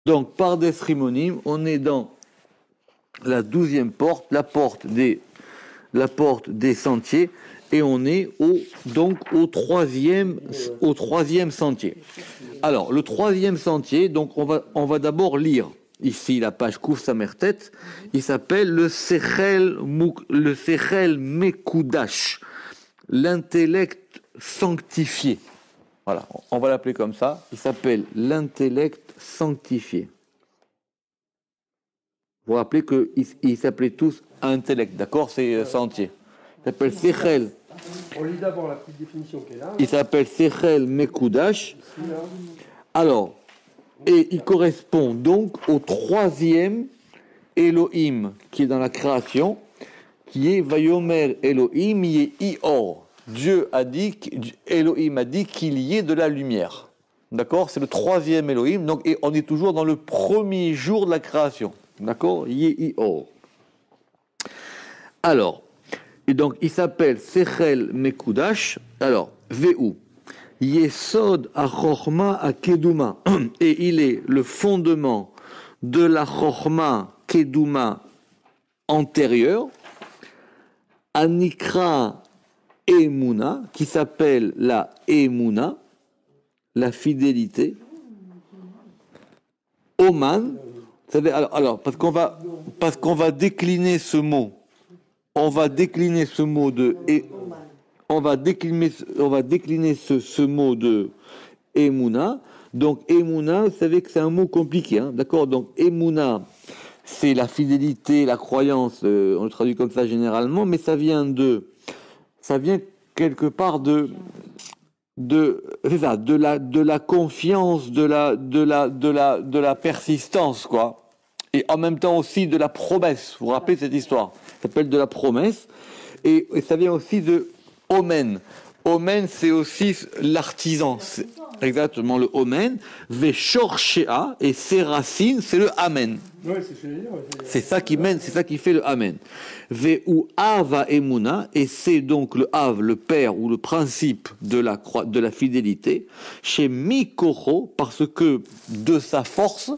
Donc, par des Rimonim, on est dans la 12e porte, la porte des sentiers, et on est donc au troisième sentier. Alors, le troisième sentier, donc on va d'abord lire ici la page Kouf Samertet. Il s'appelle le Sechel Mekoudash, l'intellect sanctifié. Voilà, on va l'appeler comme ça. Il s'appelle l'intellect sanctifié. Vous vous rappelez qu'ils s'appelaient tous intellect, d'accord? C'est sentier. Il s'appelle Sechel. On lit d'abord la petite définition qui est là. Il s'appelle Sechel Mekoudash. Alors, et il correspond donc au troisième Elohim qui est dans la création, qui est Vayomer Elohim Ior. Elohim a dit qu'il y ait de la lumière. D'accord? C'est le troisième Elohim, donc, et on est toujours dans le premier jour de la création. D'accord? Ior. Alors, et donc il s'appelle Sechel Mekoudash. Alors, Ve'u. Yesod HaChochma HaKeduma. Et il est le fondement de la Chochma Keduma antérieure. Anikra Emuna, qui s'appelle la Emuna, la fidélité. Oman. Vous savez, alors parce qu'on va décliner ce mot. On va décliner ce mot de on va décliner ce mot de Emouna. Donc Emouna, vous savez que c'est un mot compliqué, hein, d'accord? Donc Emouna, c'est la fidélité, la croyance, on le traduit comme ça généralement, mais ça vient quelque part de la confiance, de la persistance, quoi. Et en même temps aussi de la promesse. Vous vous rappelez cette histoire? Ça s'appelle de la promesse. Et ça vient aussi de Omen. Omen, c'est aussi l'artisan. C'est exactement le Omen. Veshor Shea, et ses racines, c'est le Amen. Oui, c'est ça qui mène, c'est ça qui fait le Amen. Veu Ava Emuna, et c'est donc le Av, le père ou le principe de la fidélité. Chez Mikocho, parce que de sa force,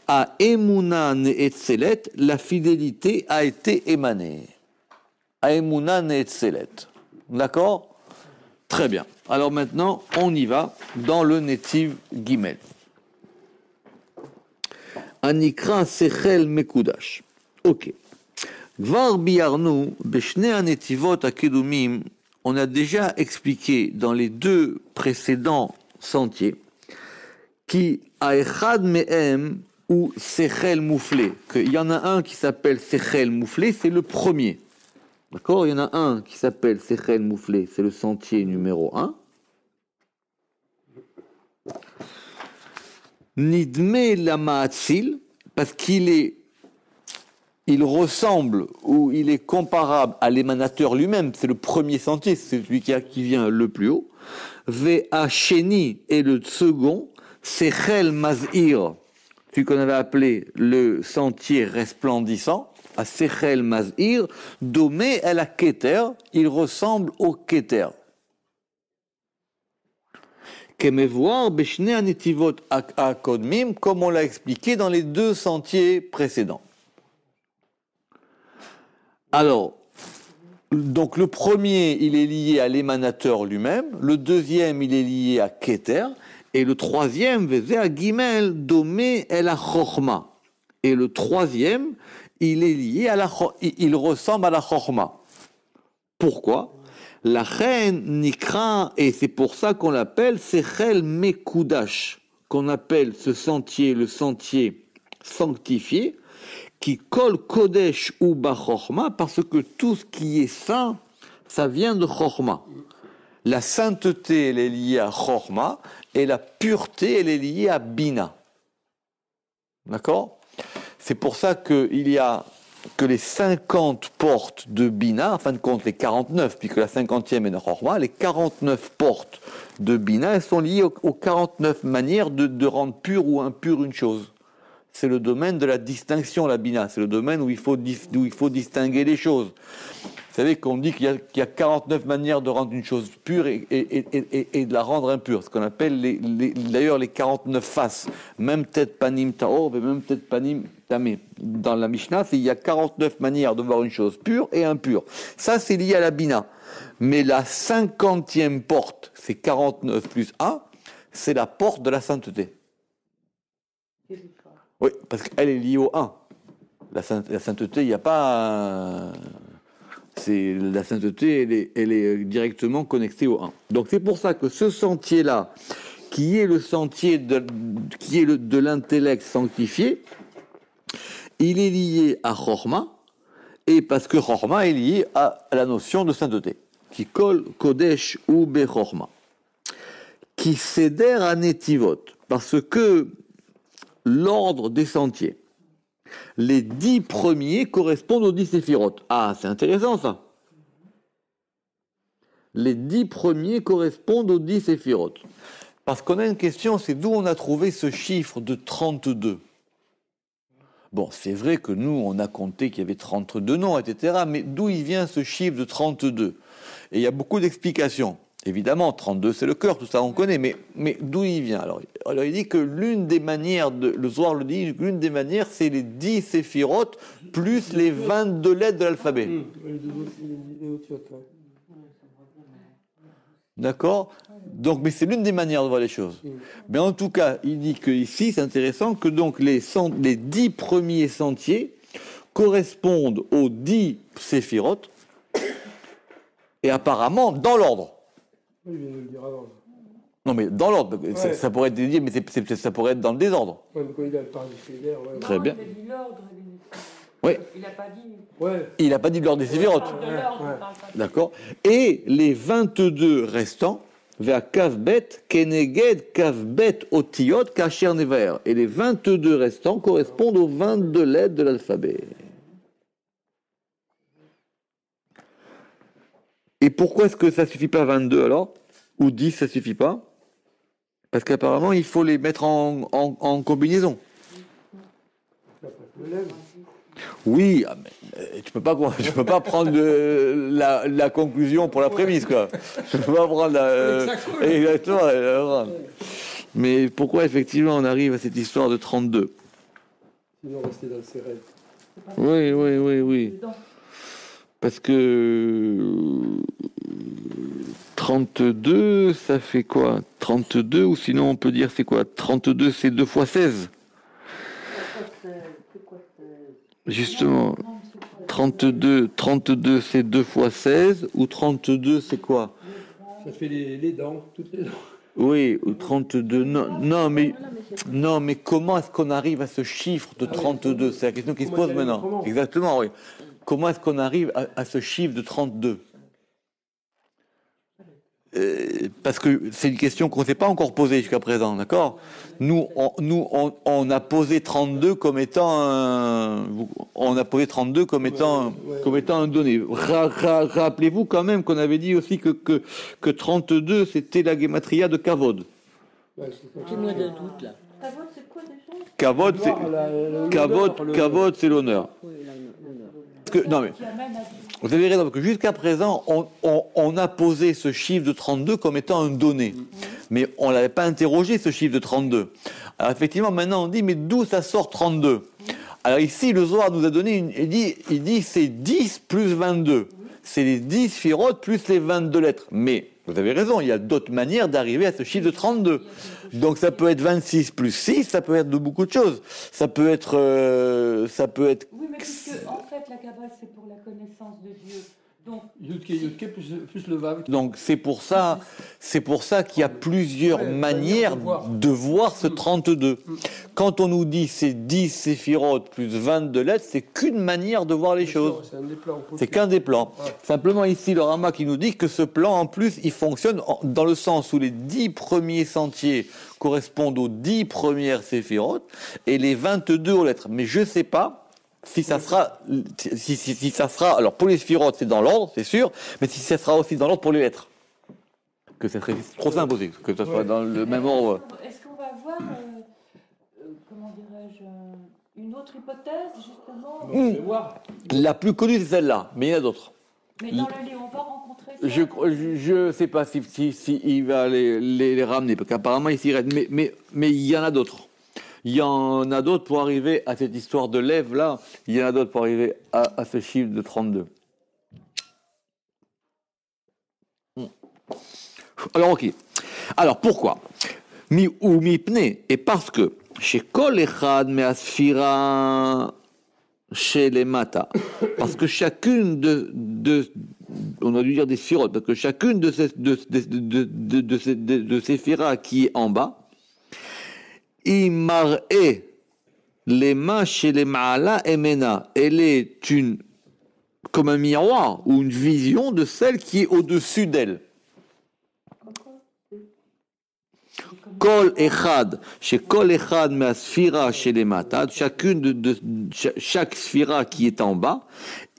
à Emuna Ne'etzelet, la fidélité a été émanée. À Emuna Ne'etzelet. D'accord? Très bien. Alors maintenant, on y va dans le Netiv Gimel. Anikra Sechel Mekoudash. Ok. Gvar biarnu, beshne anetivot akedumim, on a déjà expliqué dans les deux précédents sentiers, qui a echad mehem ou Sechel Mouflé, qu'il y en a un qui s'appelle Sechel Mouflé, c'est le premier. D'accord? Il y en a un qui s'appelle Sechel Mouflé, c'est le sentier numéro 1. Nidme la Ma'atzil, parce il ressemble ou il est comparable à l'émanateur lui-même, c'est le premier sentier, c'est celui qui vient le plus haut. Ve'a Sheni est le second, Sechel Mazir, celui qu'on avait appelé le sentier resplendissant, à Sechel Mazir, Domé el a Keter, il ressemble au Keter. Kemevoir Beshne Anetivot Akodmim, comme on l'a expliqué dans les deux sentiers précédents. Alors, donc le premier, il est lié à l'émanateur lui-même, le deuxième, il est lié à Keter, et le troisième, Vezea Gimel, Domé el a Chochma. Et le troisième, il est lié il ressemble à la Chochma. Pourquoi? La reine Nikra, et c'est pour ça qu'on l'appelle Sechel Mekoudash, qu'on appelle ce sentier le sentier sanctifié, qui colle Kodesh ou Bachorma, parce que tout ce qui est saint, ça vient de Chorma. La sainteté, elle est liée à Chorma, et la pureté, elle est liée à Bina. D'accord? C'est pour ça qu'il y a que les 50 portes de Bina, en fin de compte les 49, puisque la 50e est de Chorma, les 49 portes de Bina, elles sont liées aux 49 manières de rendre pure ou impure une chose. C'est le domaine de la distinction, la Bina. C'est le domaine où il faut distinguer les choses. Vous savez qu'on dit qu'il y a 49 manières de rendre une chose pure et de la rendre impure. Ce qu'on appelle d'ailleurs les 49 faces. Même tête panim taor et même tête panim tamé. Dans la Mishnah, il y a 49 manières de voir une chose pure et impure. Ça, c'est lié à la bina. Mais la 50e porte, c'est 49 plus 1, c'est la porte de la sainteté. Oui, parce qu'elle est liée au 1. La sainteté, il n'y a pas... la sainteté, elle est directement connectée au 1. Donc c'est pour ça que ce sentier-là, qui est le sentier de l'intellect sanctifié, il est lié à Chorma, et parce que Chorma est lié à la notion de sainteté, qui colle Kodesh ou Bechorma, qui cédère à Netivot, parce que l'ordre des sentiers, les 10 premiers correspondent aux 10 séphirotes. Ah, c'est intéressant ça. Les 10 premiers correspondent aux 10 séphirotes. Parce qu'on a une question, c'est d'où on a trouvé ce chiffre de 32. Bon, c'est vrai que nous, on a compté qu'il y avait 32 noms, etc. Mais d'où il vient ce chiffre de 32? Et il y a beaucoup d'explications. Évidemment, 32, c'est le cœur, tout ça on connaît, mais d'où il vient? Alors, il dit que l'une des manières, le Zohar le dit, l'une des manières, c'est les 10 séphirotes plus les 22 lettres de l'alphabet. D'accord? Donc, mais c'est l'une des manières de voir les choses. Mais en tout cas, il dit que ici, c'est intéressant que donc les 10 premiers sentiers correspondent aux 10 séphirotes, et apparemment dans l'ordre. Oui, il vient de le dire avant. Non, mais dans l'ordre, Ouais. ça pourrait être dédié, mais ça pourrait être dans le désordre. Ouais, mais quand il a parlé du fédère, ouais. Très bien. Il a dit l'ordre. Oui. Il n'a pas dit. Ouais. Il n'a pas dit de l'ordre des séphirotes. De l'ordre, Ouais. il parle pas de- D'accord. Et les 22 restants, vers Kavbet, Keneged, Kavbet, Otiot, Kacher Nevaer. Et les 22 restants correspondent aux 22 lettres de l'alphabet. Et pourquoi est-ce que ça ne suffit pas 22 alors? Ou 10, ça ne suffit pas? Parce qu'apparemment, il faut les mettre en combinaison. Ça passe le lèvre. Oui, tu peux pas prendre la conclusion pour la prémisse, quoi. Tu peux pas prendre exactement. Mais pourquoi effectivement on arrive à cette histoire de 32? Sinon, rester dans le cérèbre. Oui. Dedans. Parce que 32, ça fait quoi? 32, ou sinon on peut dire c'est quoi? 32, c'est 2 fois 16. Justement, 32, c'est 2 fois 16, ou 32, c'est quoi? Ça fait les dents, toutes les dents. Oui, ou 32, non, mais comment est-ce qu'on arrive à ce chiffre de 32? C'est la question qui se pose maintenant. Comment? Exactement, oui. Comment est-ce qu'on arrive à ce chiffre de 32? Parce que c'est une question qu'on ne s'est pas encore posée jusqu'à présent, d'accord? Nous, on a posé 32 comme étant un donné. Rappelez-vous quand même qu'on avait dit aussi que 32 c'était la guématria de Kavod. Ouais, c'est ça. Qui moi de doute là. Ta vote, c'est quoi déjà? Kavod, c'est Kavod, c'est l'honneur. Oui, l'honneur. Parce que, non mais Qui amène à dire. vous avez raison, parce que jusqu'à présent, on a posé ce chiffre de 32 comme étant un donné. Mais on ne l'avait pas interrogé, ce chiffre de 32. Alors effectivement, maintenant, on dit, mais d'où ça sort 32? Alors ici, le Zohar nous a donné, il dit c'est 10 plus 22. C'est les 10 sphirotes plus les 22 lettres. Mais, vous avez raison, il y a d'autres manières d'arriver à ce chiffre de 32. Donc ça peut être 26 plus 6, ça peut être de beaucoup de choses. Ça peut être... Oui, mais puisque, en fait, la Kabbale, c'est pour la connaissance de Dieu. Donc, Yudke plus le Vav. Donc c'est pour ça qu'il y a plusieurs manières de voir ce 32. Quand on nous dit c'est 10 séphirotes plus 22 lettres, c'est qu'une manière de voir les choses. C'est un des plans. C'est qu'un des plans. Ouais. Simplement ici, le Rama qui nous dit que ce plan, en plus, il fonctionne dans le sens où les 10 premiers sentiers correspondent aux 10 premières séphirotes et les 22 aux lettres. Mais je ne sais pas si ça sera, alors pour les sphirotes, c'est dans l'ordre, c'est sûr, mais si ça sera aussi dans l'ordre pour les lettres. Que ça serait trop simple aussi, que ça soit dans le même ordre. est-ce qu'on va voir, comment dirais-je, une autre hypothèse, justement? On va voir. La plus connue, c'est celle-là, mais il y en a d'autres. Mais dans le lit, on va rencontrer ça. Je sais pas si il va les ramener, parce qu'apparemment il s'y reste, mais il y en a d'autres. Il y en a d'autres pour arriver à cette histoire de lève là, il y en a d'autres pour arriver à ce chiffre de 32. Alors ok. Alors pourquoi Mi ou mipne, et parce que chez Kol Echad Me'asfira chez les Mata, parce que chacune on a dû dire des sphirotes, parce que chacune de ces sphiras qui est en bas, Imar'e les ma chez les Ma'ala Emena, elle est comme un miroir ou une vision de celle qui est au-dessus d'elle. Kol Echad, chez Kol Echad Me'asfira chez les Mata, chaque sphira qui est en bas,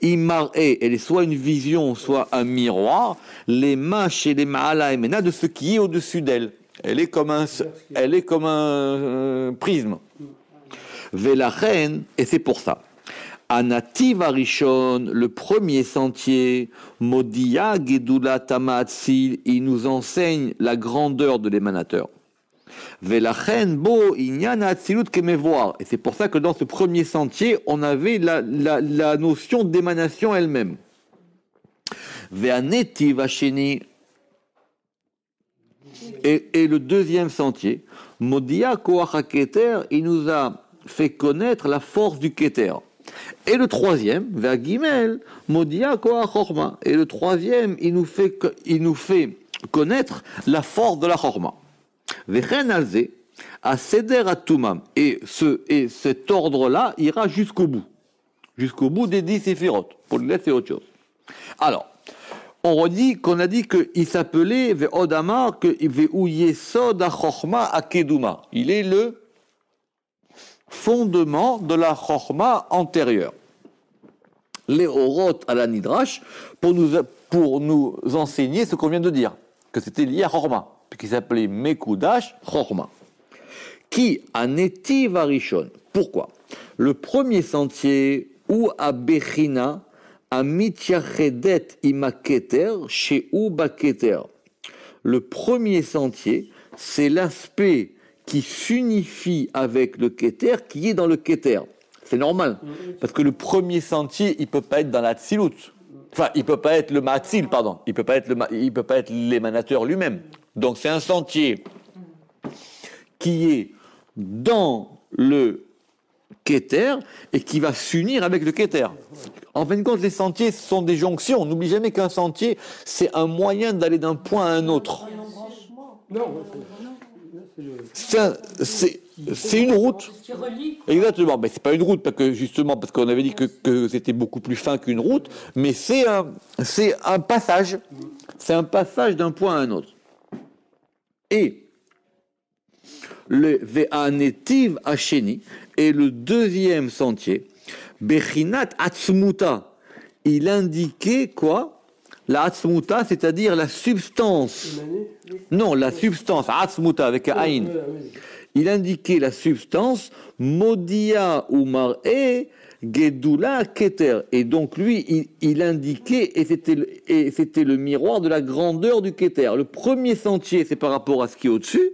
Imar'e, elle est soit une vision, soit un miroir, les mains chez les Ma'ala Emena, de ce qui est au-dessus d'elle. Elle est comme un prisme. Velachen, et c'est pour ça. Anativ Arishon, le premier sentier, Modia Gedula Tamatsil, il nous enseigne la grandeur de l'émanateur. Velachen bo inyan atzilut kemevoir. Et c'est pour ça que dans ce premier sentier, on avait la notion d'émanation elle-même. Ve'anetiv hasheni. Et le deuxième sentier, Modia koach haketer, il nous a fait connaître la force du keter. Et le troisième, Ve'agimel, Modia koach chorma. Et le troisième, il nous fait connaître la force de la chorma. Vechen alze, à seder atumam. Et cet ordre-là ira jusqu'au bout des 10 séphirotes. Pour le laisser autre chose. Alors, on redit qu'on a dit qu'il s'appelait Ve'odamar, que Ve'u Yesod HaChochma Akeduma. Il est le fondement de la Chochma antérieure. Les Orot à la Nidrash, pour nous enseigner ce qu'on vient de dire, que c'était lié à Chochma, qui s'appelait Mekudash Chochma. Qui a Netiv Arishon. Pourquoi? Le premier sentier, ou à Bechina, à Mityachedet Imaketer, chez Ubaketer. Le premier sentier, c'est l'aspect qui s'unifie avec le Keter, qui est dans le Keter. C'est normal, parce que le premier sentier, il peut pas être dans la Tzilut. Enfin, il peut pas être le Matzil, pardon. Il peut pas être l'émanateur lui-même. Donc c'est un sentier qui est dans le Keter et qui va s'unir avec le Keter. En fin de compte, les sentiers sont des jonctions. N'oublie jamais qu'un sentier, c'est un moyen d'aller d'un point à un autre. Non, c'est une route. Exactement, mais c'est pas une route parce qu'on avait dit que c'était beaucoup plus fin qu'une route, mais c'est un passage. C'est un passage d'un point à un autre. Et le Ve'anetiv Hasheni est le deuxième sentier. Bechinat Atzmuta, il indiquait quoi? La Atzmuta, c'est-à-dire la substance. Non, la substance, Atzmuta avec un Aïn. Il indiquait la substance, Modia ou Mar'e, Gedula Keter. Et donc lui, il indiquait, et c'était le miroir de la grandeur du Keter. Le premier sentier, c'est par rapport à ce qui est au-dessus,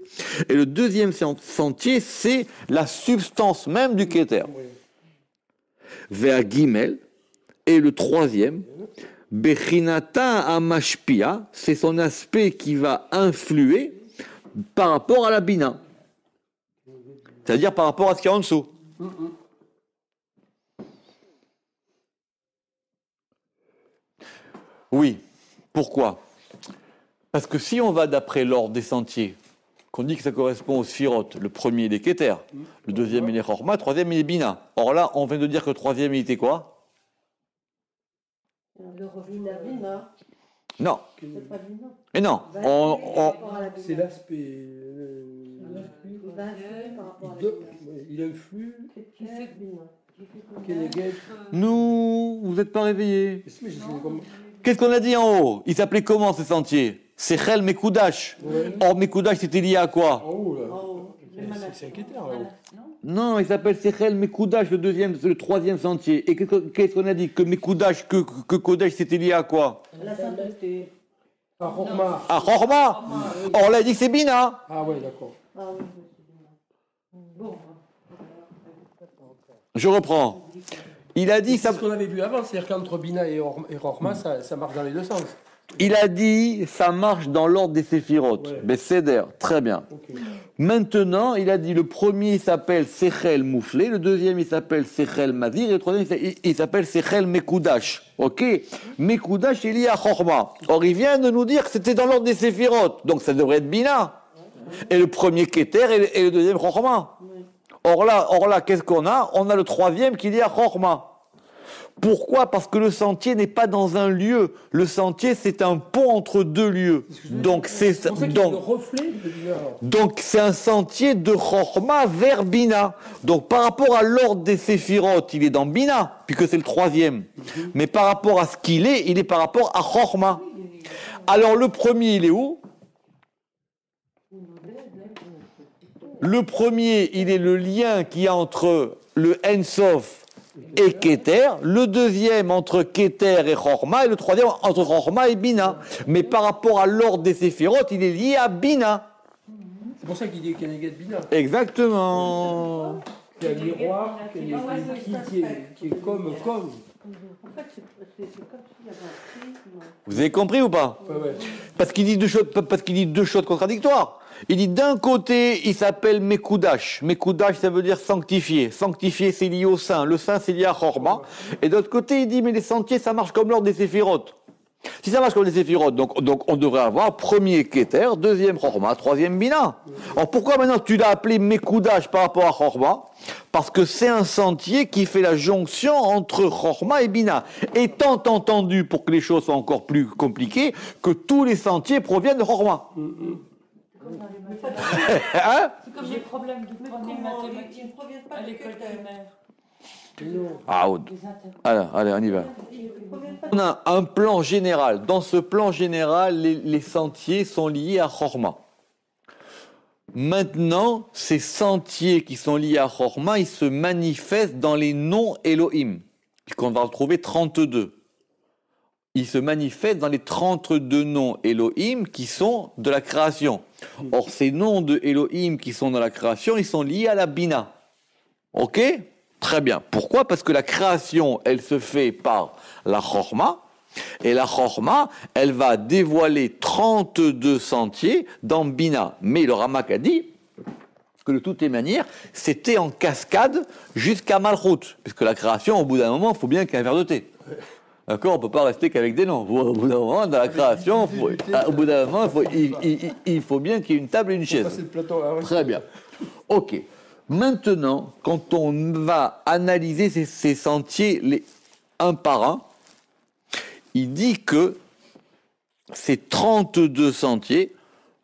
et le deuxième sentier, c'est la substance même du Keter. Vea Gimel, et le troisième, Bechinata Amashpia, c'est son aspect qui va influer par rapport à la Bina. C'est-à-dire par rapport à ce qu'il y a en dessous. Oui. Pourquoi? Parce que si on va d'après l'ordre des sentiers, qu'on dit que ça correspond aux sphirotes, le premier il est Keter, le deuxième il est Chorma, le troisième il est Bina. Or là, on vient de dire que le troisième il était quoi? Le Bina. Non. C'est pas Bina. Et non. c'est l'aspect. Il influe. Vous n'êtes pas réveillés. Qu'est-ce qu'on a dit en haut? Il s'appelait comment ce sentier? C'est Chel Mekudash. Or Mekudash c'était lié à quoi? En haut là. C'est un Keter là-haut. Non, il s'appelle Sechel Mekoudash, le troisième sentier. Et qu'est-ce qu'on a dit? Que Mekoudash, que Kodesh, c'était lié à quoi? La sainteté. À Rochma. À Chorma. Or là, il dit que c'est Bina. Ah ouais, d'accord. Ah oui. Bon, Je reprends. Il a dit C'est ça. ce qu'on avait vu avant, c'est-à-dire qu'entre Bina et Rochma, ça marche dans les deux sens. Il a dit ça marche dans l'ordre des séphirotes. Ouais. Besséder, très bien. Ok. Maintenant, il a dit le premier il s'appelle Sechel Mouflé, le deuxième il s'appelle Sechel Mazir, et le troisième il s'appelle Sechel Mekoudash. Ok? Mekoudash il est à Chorma. Or il vient de nous dire que c'était dans l'ordre des séphirotes, donc ça devrait être Bina. Et le premier Keter et le deuxième Chorma. Or là, qu'est-ce qu'on a? On a le troisième qui est à Chorma. Pourquoi? Parce que le sentier n'est pas dans un lieu. Le sentier, c'est un pont entre deux lieux. Donc c'est C'est pour ça qu'il y a le reflet de Bina. alors. donc c'est un sentier de Chorma vers Bina. Donc par rapport à l'ordre des séphirotes, il est dans Bina, puisque c'est le troisième. Mais par rapport à ce qu'il est, il est par rapport à Chorma. Alors le premier, il est où? Le premier, il est le lien qu'il y a entre le Ensof et Keter, le deuxième entre Keter et Chorma, et le troisième entre Chorma et Bina. Mais par rapport à l'ordre des séphirotes, il est lié à Bina. C'est pour ça qu'il dit Keneget Bina. Exactement. C'est un miroir qui est comme. En fait, c'est comme s'il y avait un prisme. Vous avez compris ou pas? Ouais, ouais. Parce qu'il dit deux choses contradictoires. Il dit d'un côté, il s'appelle Mekoudash. Mekoudash, ça veut dire sanctifié. Sanctifié, c'est lié au saint. Le saint, c'est lié à Chorma. Et d'autre côté, il dit, mais les sentiers, ça marche comme l'ordre des séphirotes. Si ça marche comme les séphirotes, donc on devrait avoir premier Keter, deuxième Chorma, troisième Bina. Alors pourquoi maintenant tu l'as appelé Mekoudash par rapport à Chorma? Parce que c'est un sentier qui fait la jonction entre Chorma et Bina. Étant entendu, pour que les choses soient encore plus compliquées, que tous les sentiers proviennent de Chorma. Hein? c'est comme les problèmes de premier Ils ne mathématiques proviennent pas à de l'école Keter. primaire. Ah, Aude. Les inter- Allez, on y va. Ils ne proviennent pas On a un plan général. Dans ce plan général, les sentiers sont liés à Chorma. Maintenant, ces sentiers qui sont liés à Chorma, ils se manifestent dans les noms Elohim, puisqu'on va retrouver 32. Ils se manifestent dans les 32 noms Elohim qui sont de la création. Or, ces noms de Elohim qui sont dans la création, ils sont liés à la Bina. Ok? Très bien. Pourquoi? Parce que la création, elle se fait par la Chorma, et la Chorma, elle va dévoiler 32 sentiers dans Bina. Mais le Ramak a dit que de toutes les manières, c'était en cascade jusqu'à Malchut, puisque la création, au bout d'un moment, il faut bien qu'il y ait un verre de thé. D'accord? On ne peut pas rester qu'avec des noms. Au bout d'un moment, dans la création, au bout d'un moment, il faut bien qu'il y ait une table et une chaise. Passer le plateau. Ah ouais. Très bien. Ok. Maintenant, quand on va analyser ces sentiers un par un, il dit que ces 32 sentiers,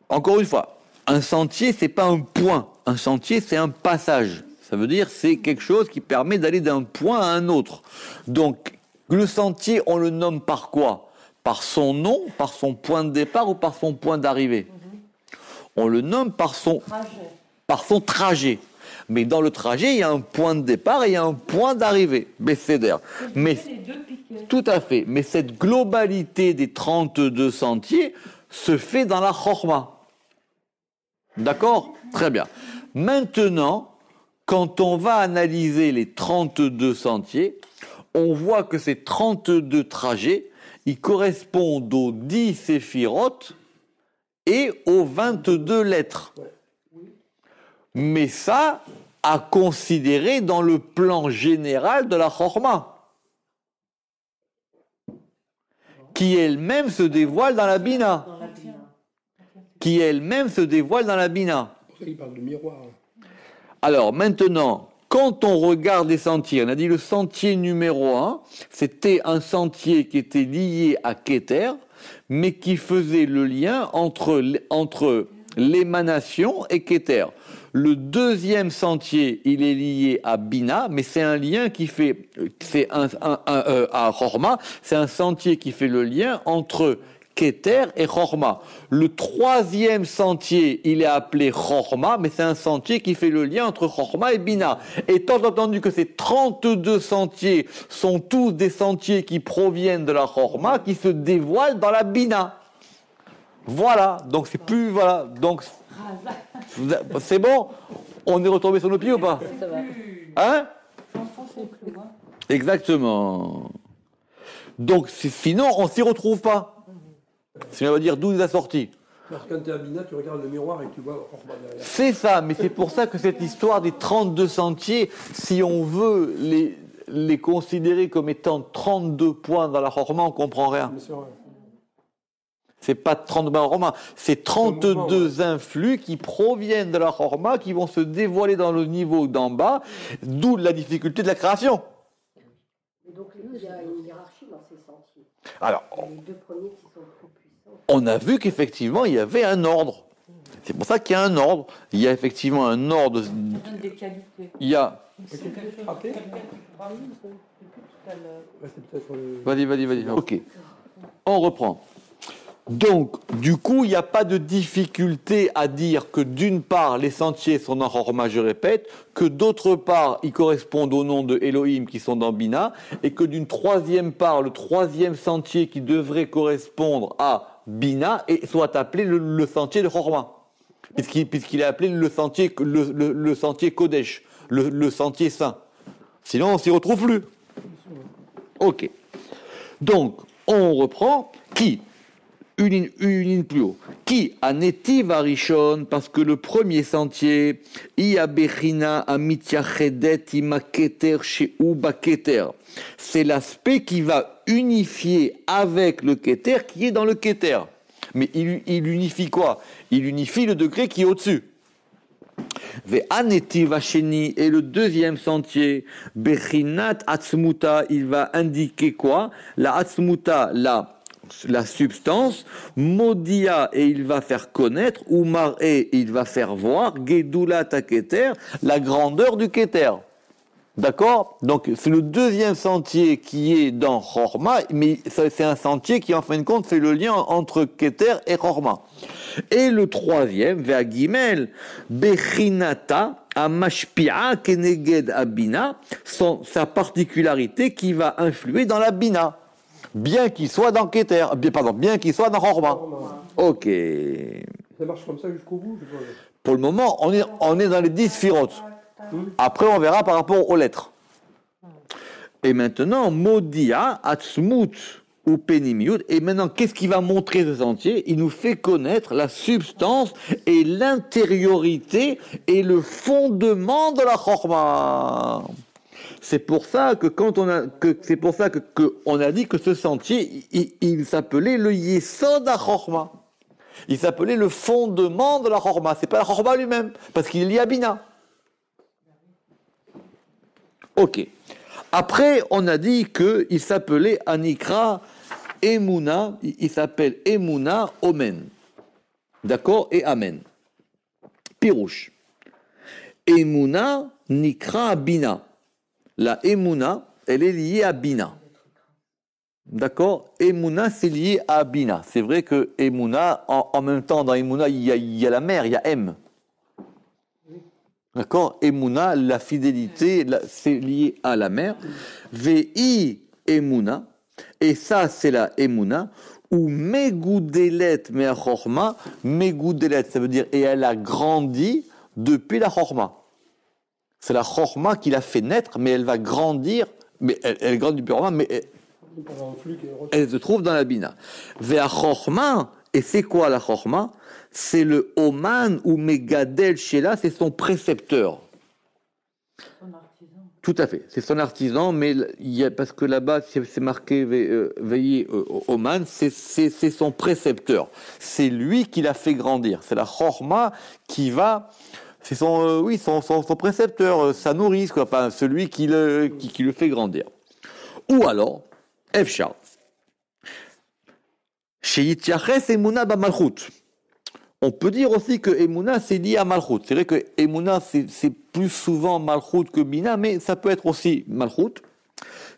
encore une fois, un sentier, c'est pas un point. Un sentier, c'est un passage. Ça veut dire c'est quelque chose qui permet d'aller d'un point à un autre. Donc, le sentier, on le nomme par quoi? Par son nom, par son point de départ ou par son point d'arrivée? On le nomme par son trajet. Mais dans le trajet, il y a un point de départ et il y a un point d'arrivée. Besséder. Mais les deux piquets. tout à fait. Mais cette globalité des 32 sentiers se fait dans la Chorma. D'accord? Très bien. Maintenant, quand on va analyser les 32 sentiers, on voit que ces 32 trajets, ils correspondent aux 10 séphirotes et aux 22 lettres. Mais ça, à considérer dans le plan général de la Chorma, qui elle-même se dévoile dans la Bina. dans la Bina. Qui elle-même se dévoile dans la Bina. C'est pour ça qu'il parle de miroir. Alors maintenant, quand on regarde les sentiers, on a dit le sentier numéro 1, c'était un sentier qui était lié à Keter, mais qui faisait le lien entre l'émanation et Keter. Le deuxième sentier, il est lié à Bina, mais c'est un lien qui fait, à Chorma, c'est un sentier qui fait le lien entre Keter et Chorma. Le troisième sentier, il est appelé Chorma, mais c'est un sentier qui fait le lien entre Chorma et Bina. Étant entendu que ces 32 sentiers sont tous des sentiers qui proviennent de la Chorma, qui se dévoilent dans la Bina. Voilà, donc c'est plus, voilà, donc c'est bon. On est retombé sur nos pieds ou pas? Hein? Exactement. Donc sinon, on s'y retrouve pas. Sinon, on va dire d'où il a sorti. Parce que quand tu es à Bina, tu regardes le miroir et tu vois Chorma derrière. C'est ça, mais c'est pour ça que cette histoire des 32 sentiers, si on veut les considérer comme étant 32 points dans la Chorma, on comprend rien. C'est pas 32 points Chorma, c'est 32 influx qui proviennent de la Chorma, qui vont se dévoiler dans le niveau d'en bas, d'où la difficulté de la création. Et donc il y a une hiérarchie dans ces sentiers. Alors, les deux premiers qui sont plus puissants. on a vu qu'effectivement, il y avait un ordre. C'est pour ça qu'il y a un ordre. Il y a effectivement un ordre. Des qualités. Il y a... Vas-y. Ok. On reprend. Donc, du coup, il n'y a pas de difficulté à dire que d'une part, les sentiers sont dans Chorma, je répète, que d'autre part, ils correspondent au nom de Elohim qui sont dans Bina, et que d'une troisième part, le troisième sentier qui devrait correspondre à Bina soit appelé le sentier de Chorma, puisqu'il est appelé le sentier Kodesh, le sentier saint. Sinon, on ne s'y retrouve plus. Ok. Donc, on reprend. Qui? Une ligne plus haut. Qui a Netiv Arishon, parce que le premier sentier, Ia Bechina Amitia Chedet Ima Keter Sheu Baketer. C'est l'aspect qui va unifier avec le Keter qui est dans le Keter. Mais il unifie quoi? Il unifie le degré qui est au-dessus. Ve'anetiv Hasheni, et le deuxième sentier, Bechinat Atzmuta, il va indiquer quoi? La Atzmuta, la substance, Modia, et il va faire connaître, ou Mar'e, il va faire voir, Gedulat Keter, la grandeur du Keter. D'accord? Donc, c'est le deuxième sentier qui est dans Chorma, mais c'est un sentier qui, en fin de compte, fait le lien entre Keter et Chorma. Et le troisième, Ve'agimel, Bechinata, Amashpi'a, Keneged Abina, sa particularité qui va influer dans la Bina. Bien qu'il soit dans Keter, bien qu'il soit dans Chorma. Ok. Ça marche comme ça jusqu'au bout? Pour le moment, on est dans les 10 sphirotes. Après, on verra par rapport aux lettres. Et maintenant, Modia, Atzmut ou Penimiut. Et maintenant, qu'est-ce qui va montrer ce sentier? Il nous fait connaître la substance et l'intériorité et le fondement de la Chorma. C'est pour ça que on a dit que ce sentier, il s'appelait le Yesod HaChorma. Il s'appelait le fondement de la Chorma. C'est pas la Chorma lui-même, parce qu'il est lié à Bina. Ok. Après, on a dit qu'il s'appelait Anikra Emouna. Il s'appelle Emouna Omen. D'accord? Et Amen. Pirouche. Emouna Nikra Bina. La Emouna, elle est liée à Bina. D'accord? Emouna, c'est lié à Bina. C'est vrai que Emouna, en même temps, dans Emouna, il y a la mer, il y a M. D'accord? Emouna, la fidélité, c'est lié à la mer. Vei Emouna, et ça, c'est la Emouna, ou Megoudelet Me'achorma. Megoudelet, ça veut dire, et elle a grandi depuis la Chorma. C'est la Chorma qui l'a fait naître, mais elle va grandir, mais elle grandit depuis la Chorma, mais elle se trouve dans la Bina. Ve'a Chorma, et c'est quoi la Chorma? C'est le Oman ou Megadel Shela, c'est son précepteur. Son artisan. Tout à fait, c'est son artisan, mais parce que là-bas, c'est marqué veillez Oman, c'est son précepteur. C'est lui qui l'a fait grandir. C'est la Chorma qui va... C'est son précepteur, sa nourrice, quoi. Enfin, celui qui le fait grandir. Ou alors, Efshar. Chez Yityaches Emouna Bamalchut. On peut dire aussi que Emouna, c'est lié à Malchut. C'est vrai que Emouna, c'est plus souvent Malchut que Bina, mais ça peut être aussi Malchut.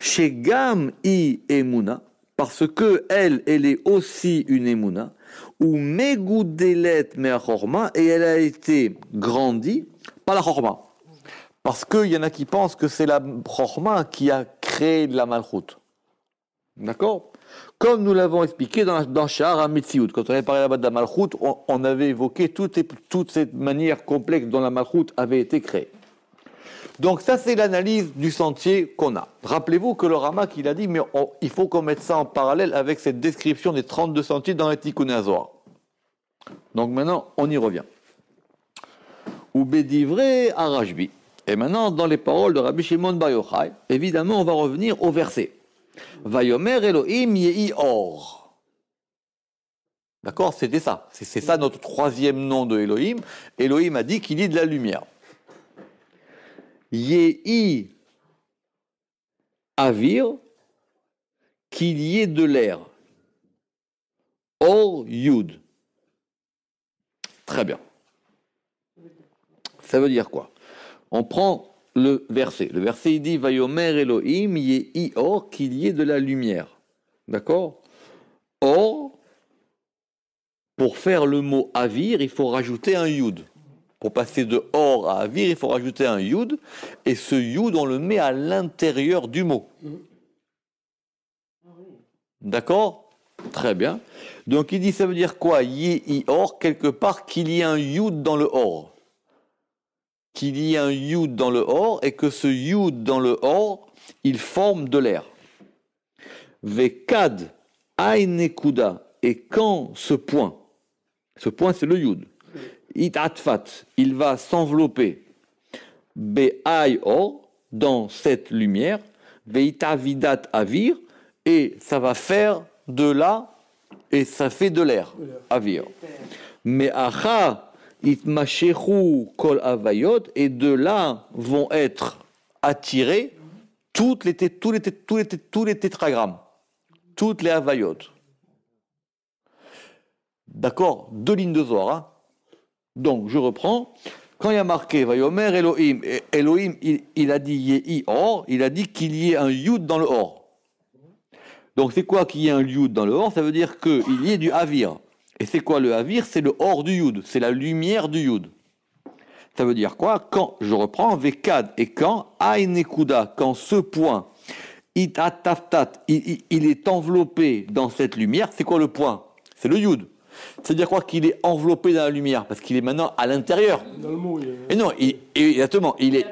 Chez Gam I Emouna, parce que elle est aussi une émouna, ou megoudelet me'achorma, et elle a été grandie par la chorma. Parce qu'il y en a qui pensent que c'est la chorma qui a créé de la malchoute. D'accord? Comme nous l'avons expliqué dans Shahar HaMetziut, quand on avait parlé là-bas de la malchoute, on avait évoqué toute cette manière complexe dont la malchoute avait été créée. Donc ça, c'est l'analyse du sentier qu'on a. Rappelez-vous que le Ramak, il a dit, mais il faut qu'on mette ça en parallèle avec cette description des 32 sentiers dans les Tikkun HaZohar. Donc maintenant, on y revient. Ou Bédivré à Rajbi. Et maintenant, dans les paroles de Rabbi Shimon Bar Yochai, évidemment, on va revenir au verset. Vayomer Elohim yehi or. D'accord, c'était ça. C'est ça notre troisième nom de Elohim. Elohim a dit qu'il y ait de la lumière. Yehi avir, qu'il y ait de l'air. Or yud. Très bien. Ça veut dire quoi? On prend le verset. Le verset, il dit Vayomer Elohim yehi or, qu'il y ait de la lumière. D'accord? Or, pour faire le mot avir, il faut rajouter un yud. Pour passer de or à avir, il faut rajouter un yud. Et ce yud, on le met à l'intérieur du mot. D'accord? Très bien. Donc il dit, ça veut dire quoi? Yehi or, quelque part qu'il y ait un yud dans le or. Qu'il y ait un yud dans le or et que ce yud dans le or, il forme de l'air. Vekad aynekuda, et quand ce point c'est le yud, itatfat, il va s'envelopper be'ay or, dans cette lumière, veitavidat avir, et ça va faire de là, et ça fait de l'air, avir. Mais acha itmashechu kol avayot, et de là vont être attirés tous les tétragrammes, toutes les avayot. D'accord? 2 lignes de Zohar. Hein? Donc, je reprends. Quand il y a marqué Vayomer Elohim, Elohim, il a dit Yehi or, il a dit qu'il y ait un yud dans le or. Donc, c'est quoi qu'il y ait un yud dans le or? Ça veut dire qu'il y ait du avir. Et c'est quoi le avir? C'est le or du yud. C'est la lumière du yud. Ça veut dire quoi? Quand, je reprends, Vekad, et quand, Aynekuda, quand ce point, Itataftat, il est enveloppé dans cette lumière, c'est quoi le point? C'est le yud. C'est-à-dire quoi? Qu'il est enveloppé dans la lumière, parce qu'il est maintenant à l'intérieur. Dans le mot, Et non, exactement, il est...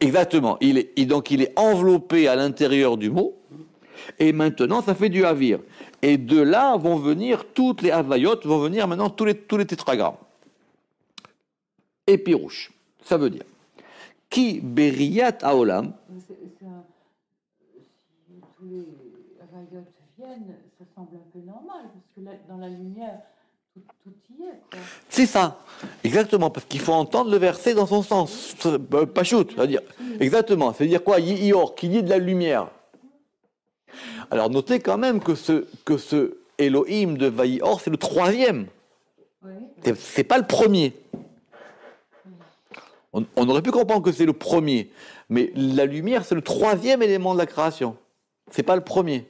Exactement, donc il est enveloppé à l'intérieur du mot, et maintenant ça fait du avir. Et de là vont venir toutes les avayot, vont venir maintenant tous les tétragrammes. Et pirouche, ça veut dire Ki beriyat haolam. Si tous les avayot viennent, ça semble un peu normal, parce que là, dans la lumière, tout y est. Quoi. C'est ça, exactement, parce qu'il faut entendre le verset dans son sens. Pas shoot, c'est-à-dire, exactement, c'est-à-dire quoi? Yior, qu'il y ait de la lumière. Alors notez quand même que ce Elohim de Vayior, c'est le troisième. Oui. C'est pas le premier. On aurait pu comprendre que c'est le premier, mais la lumière, c'est le troisième élément de la création. C'est pas le premier.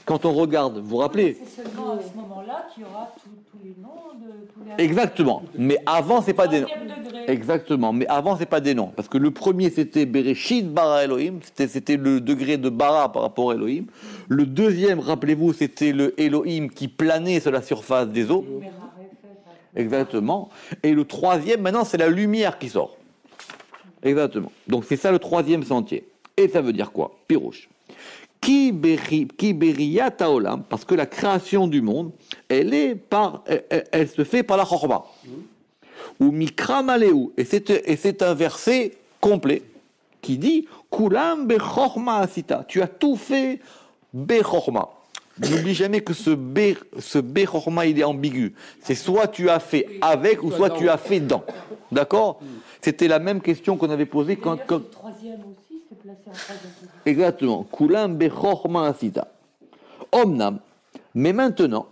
Quand on regarde, vous vous rappelez? C'est seulement à ce moment-là qu'il y aura tous les noms de tous les... Exactement. Mais avant, c'est pas des noms. Exactement. Mais avant, c'est pas des noms. Parce que le premier, c'était Bereshit bara Elohim. C'était le degré de bara par rapport à Elohim. Le deuxième, rappelez-vous, c'était le Elohim qui planait sur la surface des eaux. Exactement. Et le troisième, maintenant, c'est la lumière qui sort. Exactement. Donc, c'est ça le troisième sentier. Et ça veut dire quoi? Pirouche. Ki beriyat haolam, parce que la création du monde, elle se fait par la chorma. Ou mikra maleu, et c'est un verset complet qui dit kulam bechorma asita. Tu as tout fait bechorma. N'oublie jamais que ce bechorma il est ambigu. C'est soit tu as fait avec ou soit tu as fait dans. D'accord? C'était la même question qu'on avait posée quand. Le troisième aussi, c'est placé en troisième. Exactement. Kulam bechorma asita. Omnam. Mais maintenant,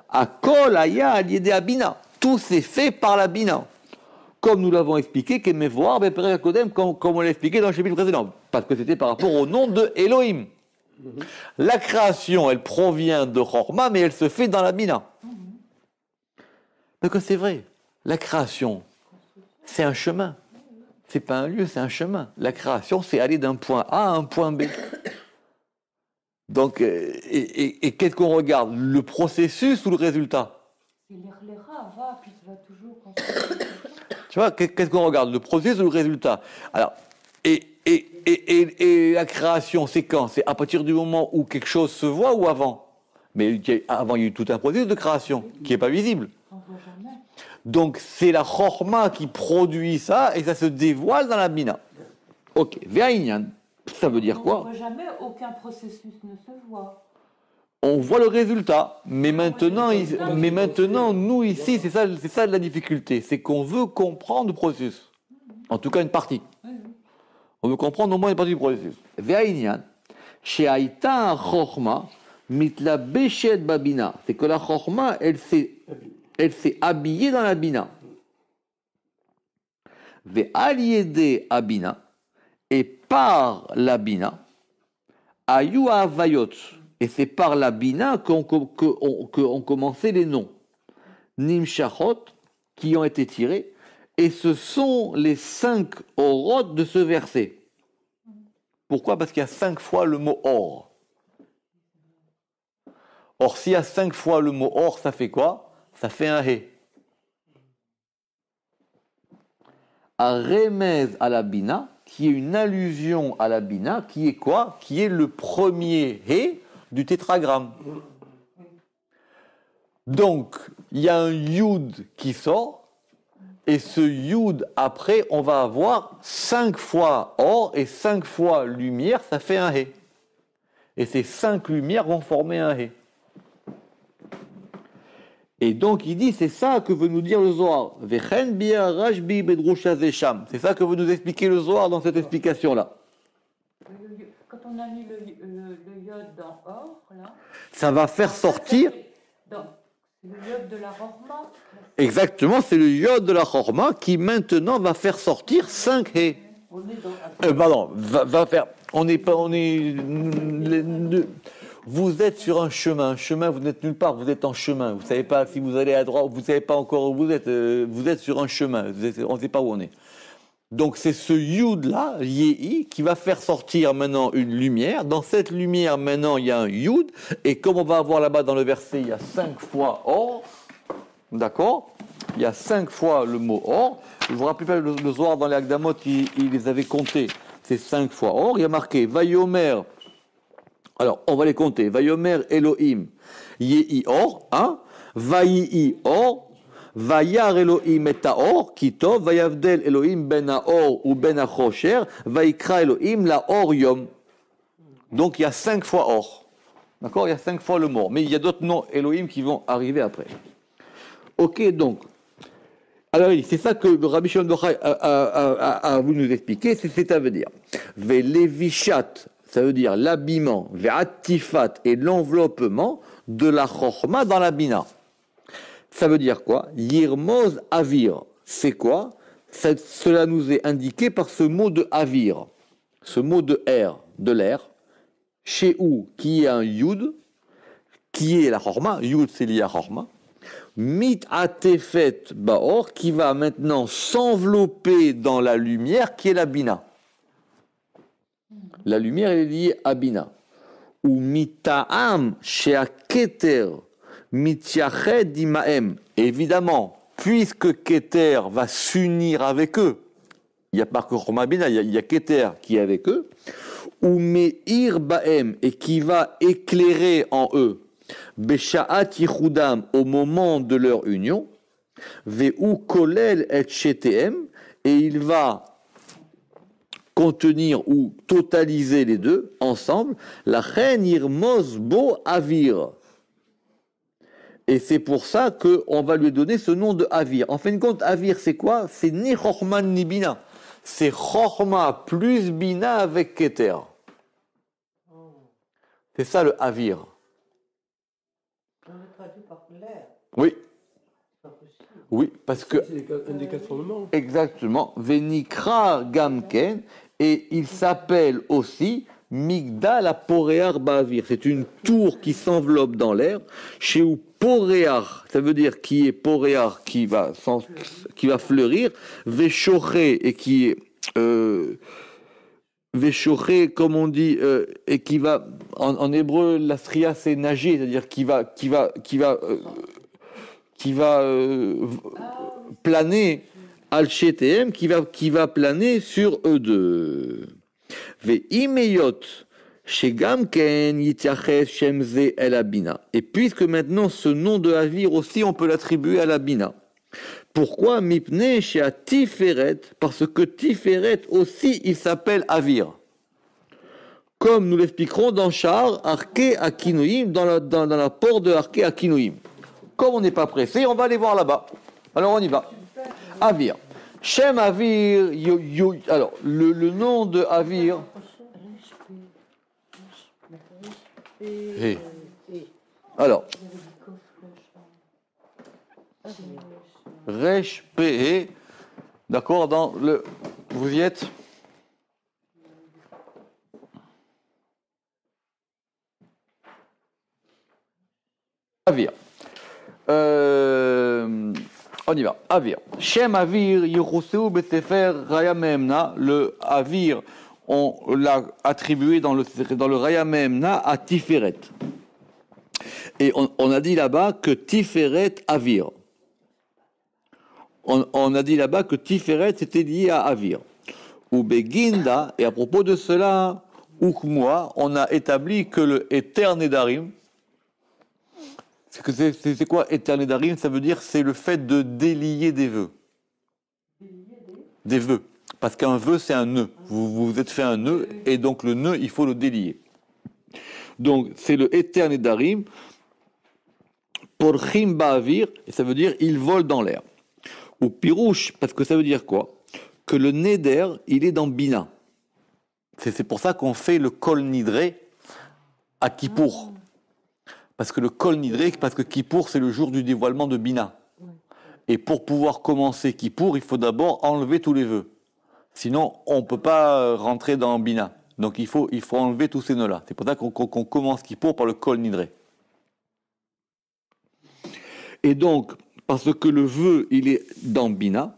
à kol aya aliede abina. Tout s'est fait par la bina. Comme nous l'avons expliqué, comme on l'a expliqué dans le chapitre précédent. Parce que c'était par rapport au nom de Elohim. La création, elle provient de Chorma, mais elle se fait dans la Bina. Donc c'est vrai, la création, c'est un chemin. C'est pas un lieu, c'est un chemin. La création, c'est aller d'un point A à un point B. Donc, et qu'est-ce qu'on regarde? Le processus ou le résultat? C'est l'Irlera, va, puis ça va toujours construire. Tu vois, qu'est-ce qu'on regarde? Le processus ou le résultat? Alors, et la création, c'est quand? C'est à partir du moment où quelque chose se voit ou avant? Mais avant, il y a eu tout un processus de création qui n'est pas visible. On voit jamais. Donc, c'est la chorma qui produit ça et ça se dévoile dans la bina. Ok, ve'ainyan, ça veut dire On quoi? voit jamais, aucun processus ne se voit. On voit le résultat, mais maintenant, nous ici, c'est ça la difficulté, c'est qu'on veut comprendre le processus. En tout cas, une partie. On veut comprendre au moins une partie du processus. Ve'ainyan, she'aita chorma mitlabeshet babina. C'est que la chorma, elle s'est habillée dans la bina. Ve'al yede abina, et par la bina, ayu avayot. Et c'est par la bina qu'ont commencé les noms. Nimshachot, qui ont été tirés, et ce sont les 5 orot de ce verset. Pourquoi? Parce qu'il y a 5 fois le mot or. Or, s'il y a 5 fois le mot or, ça fait quoi? Ça fait un he. Un remez à la bina, qui est une allusion à la bina, qui est quoi? Qui est le premier he du tétragramme. Donc, il y a un yud qui sort, et ce yud, après, on va avoir 5 fois or et 5 fois lumière, ça fait un he. Et ces 5 lumières vont former un he. Et donc, il dit, c'est ça que veut nous dire le Zohar. Vechen bia rashbi bedrusha zesham. C'est ça que veut nous expliquer le Zohar dans cette explication-là. Quand on a mis le iode dans or, là, Ça va faire sortir... C'est le iode de la Rorma. Exactement, c'est le iode de la Chorma qui maintenant va faire sortir 5 haies. On est dans... Pardon, va faire... Vous êtes sur un chemin, vous n'êtes nulle part, vous êtes en chemin. Vous ne savez pas si vous allez à droite, vous ne savez pas encore où vous êtes sur un chemin, on ne sait pas où on est. Donc c'est ce yud-là, yéhi, qui va faire sortir maintenant une lumière. Dans cette lumière, maintenant, il y a un yud. Et comme on va avoir là-bas dans le verset, il y a 5 fois or. D'accord? Il y a 5 fois le mot or. Je vous rappelle pas, le Zohar dans les Akdamot, il les avait comptés. C'est 5 fois or. Il y a marqué Vayomer. Alors, on va les compter. Vayomer Elohim. Yéhi or. 1. Vayihi or. Vayar Elohim et Haor, Kitov, Vayavdel Elohim ben Haor ou ben Achosher, Vaikra Elohim la Or Yom. Donc il y a 5 fois Or. D'accord? Il y a 5 fois le mot. Mais il y a d'autres noms Elohim qui vont arriver après. Ok, donc. Alors c'est ça que le Rabbi Shimon Yochai a voulu nous expliquer, c'est ce que ça veut dire. Ve'levishat, ça veut dire l'habillement, ve'atifat et l'enveloppement de la Chochma dans la Bina. Ça veut dire quoi? Yirmoz avir. C'est quoi? Cela nous est indiqué par ce mot de avir. Ce mot de air, de l'air. Chez où? Qui est un yud, qui est la chorma. Yud, c'est lié à chorma. Mit atefet baor, qui va maintenant s'envelopper dans la lumière, qui est la bina. La lumière est liée à bina. Ou mita'am she'aketer. Mithyached imaem. Évidemment, puisque Keter va s'unir avec eux, il n'y a pas que Chomabina, il y a Keter qui est avec eux, ou Meir baem, et qui va éclairer en eux, Beshaat yichudam, au moment de leur union, Ve'u kolel et shetem, et il va contenir ou totaliser les deux ensemble, la chen yirmoz bo avir. Et c'est pour ça qu'on va lui donner ce nom de Avir. En fin de compte, Avir, c'est quoi? C'est ni Chochma ni Bina. C'est Chochma plus Bina avec Keter. C'est ça le Avir. On le traduit par l'air. Oui. C'est pas possible. Oui, parce que... C'est un des 4 fondements. Exactement. Venikra Gamken. Et il s'appelle aussi Migdal Poréar Ba'avir. C'est une tour qui s'enveloppe dans l'air. Chez où Poréar, ça veut dire qui est Poréar, qui va fleurir. Véchoré, et qui est Véchoré, comme on dit, et qui va, en hébreu, la stria c'est nager, c'est-à-dire qui va planer al shetem, qui va planer sur eux deux. Ve'imeyot shegam ken yityaches shem ze el abina. Et puisque maintenant ce nom de Avir aussi on peut l'attribuer à la bina. Pourquoi mipne chez Tiferet? Parce que Tiferet aussi il s'appelle Avir. Comme nous l'expliquerons dans Shahar Arke Akinoïm, dans la porte de Arke Akinoïm. Comme on n'est pas pressé, on va aller voir là-bas. Alors on y va. Avir. Shem Avir. Alors, le nom de Avir. Alors. Resh Pe. D'accord, dans le. Vous y êtes? Avir. On y va. Avir. Shem Avir, Yerouseu Besefer Raya Memna. Le Avir, on l'a attribué dans le Raya Memna à Tiferet. Et on a dit là-bas que Tiferet Avir. On a dit là-bas que Tiferet c'était lié à Avir. Ou Beginda, et à propos de cela, Ukmoa, on a établi que le Eternedarim. C'est quoi Eternedarim? Ça veut dire c'est le fait de délier des vœux. Des vœux. Parce qu'un vœu, c'est un nœud. Vous vous êtes fait un nœud, et donc le nœud, il faut le délier. Donc, c'est le Eternedarim. Porchim Ba'avir, et ça veut dire il vole dans l'air. Ou Pirouche, parce que ça veut dire quoi? Que le Neder, il est dans Bina. C'est pour ça qu'on fait le Kol Nidré à Kippour. Parce que le Kol Nidré, parce que Kippour, c'est le jour du dévoilement de Bina. Et pour pouvoir commencer Kippour, il faut d'abord enlever tous les vœux. Sinon, on ne peut pas rentrer dans Bina. Donc il faut enlever tous ces nœuds-là. C'est pour ça qu'on commence Kippour par le Kol Nidré. Et donc, parce que le vœu, il est dans Bina,